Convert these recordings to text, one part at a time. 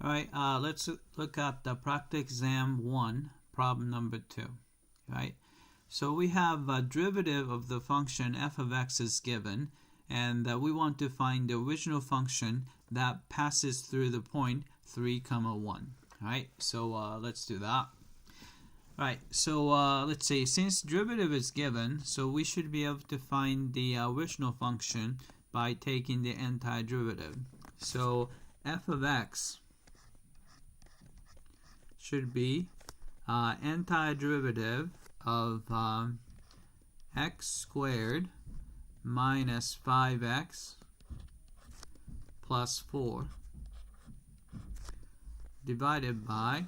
Alright, let's look at the practice exam 1, problem number 2. Right? So we have a derivative of the function f of x is given, and we want to find the original function that passes through the point 3, 1. Alright, so let's do that. Alright, so let's see, since derivative is given, so we should be able to find the original function by taking the antiderivative. So f of x should be antiderivative of x squared minus 5x plus 4 divided by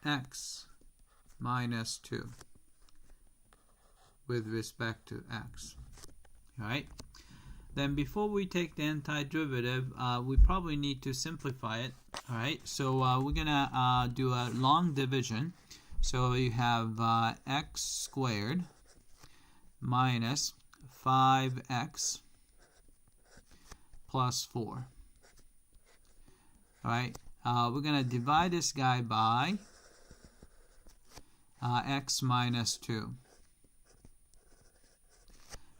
x minus 2 with respect to x. Alright? Then before we take the antiderivative, we probably need to simplify it. Alright, so we're gonna do a long division. So you have x squared minus 5x plus 4. Alright, we're gonna divide this guy by x minus 2.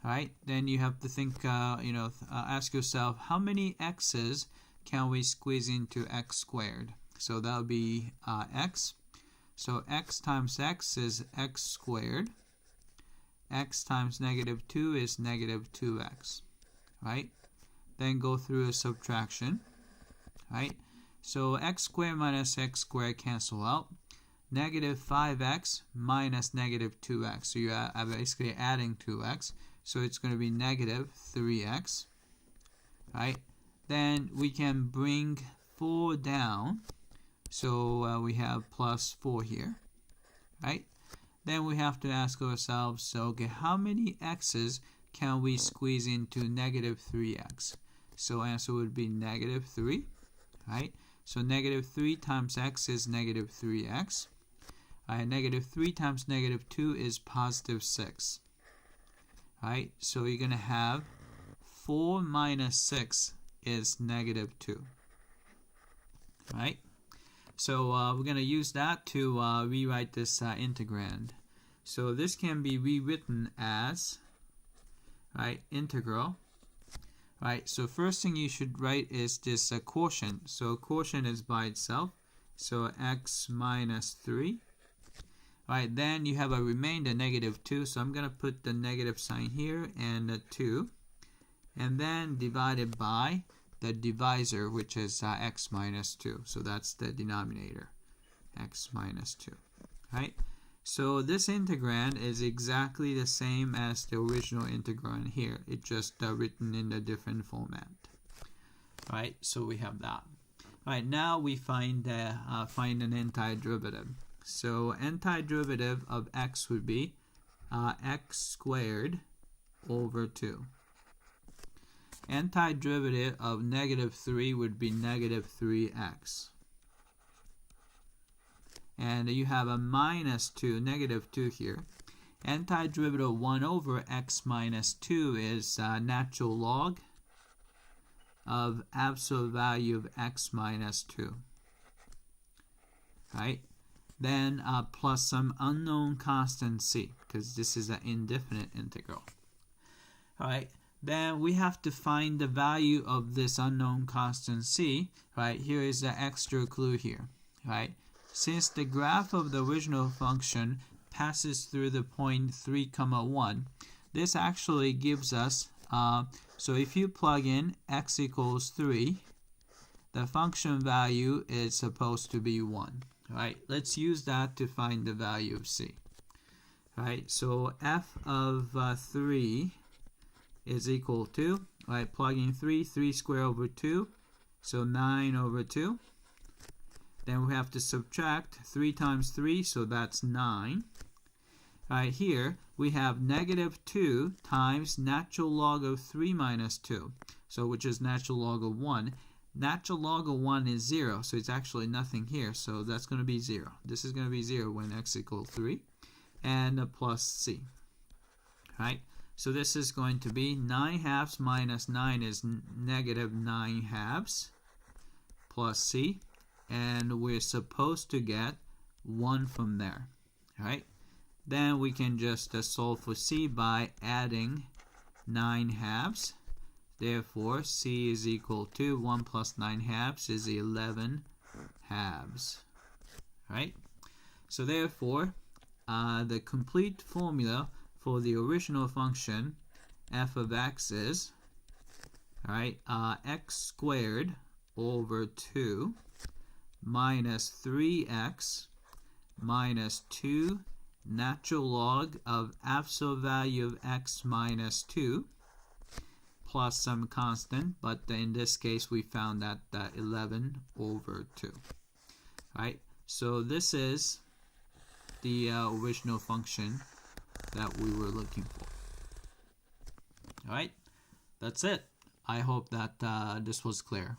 Alright, then you have to think, ask yourself, how many x's can we squeeze into x squared? So that would be x. So x times x is x squared. X times negative 2 is negative 2x. Right? Then go through a subtraction. Right? So x squared minus x squared cancel out. Negative 5x minus negative 2x. So you are basically adding 2x. So it's going to be negative 3x. Right? Then we can bring 4 down. So we have plus 4 here. Right? Then we have to ask ourselves, so okay, how many x's can we squeeze into negative 3x? So answer would be negative 3. Right? So negative 3 times x is negative 3x. Negative 3 times negative 2 is positive 6. Right? So you're going to have 4 minus 6 is negative 2. Right? So we're going to use that to rewrite this integrand. So this can be rewritten as integral. Right? So first thing you should write is this quotient. So quotient is by itself. So x minus 3. Right, then you have a remainder negative 2, so I'm going to put the negative sign here and a 2, and then divided by the divisor, which is x minus 2. So that's the denominator, x minus 2. Right? So this integrand is exactly the same as the original integrand here. It's just written in a different format. Right? So we have that. Right, now we find an antiderivative. So antiderivative of x would be x squared over 2. Antiderivative of negative 3 would be negative 3x. And you have a minus 2, negative 2 here. Antiderivative of 1 over x minus 2 is natural log of absolute value of x minus 2. Right? Then plus some unknown constant c, because this is an indefinite integral. Alright, then we have to find the value of this unknown constant c. Right, here is the extra clue here. Right, since the graph of the original function passes through the point 3, 1, this actually gives us, so if you plug in x equals 3, the function value is supposed to be 1. Right, let's use that to find the value of c. Right, so f of 3 is equal to, right, plugging 3 squared over 2, so 9 over 2. Then we have to subtract 3 times 3, so that's 9. Right, here we have negative 2 times natural log of 3 minus 2, so which is natural log of 1. Natural log of 1 is 0, so it's actually nothing here, so that's going to be 0. This is going to be 0 when x equals 3, and plus c. Right? So this is going to be 9 halves minus 9 is negative 9 halves, plus c, and we're supposed to get 1 from there. Alright, then we can just solve for c by adding 9 halves. Therefore, c is equal to 1 plus 9 halves is 11 halves. Right? So therefore, the complete formula for the original function f of x is, x squared over 2 minus 3x minus 2 natural log of absolute value of x minus 2 plus some constant, but in this case we found that 11 over 2. Right? So this is the original function that we were looking for. Alright, that's it. I hope that this was clear.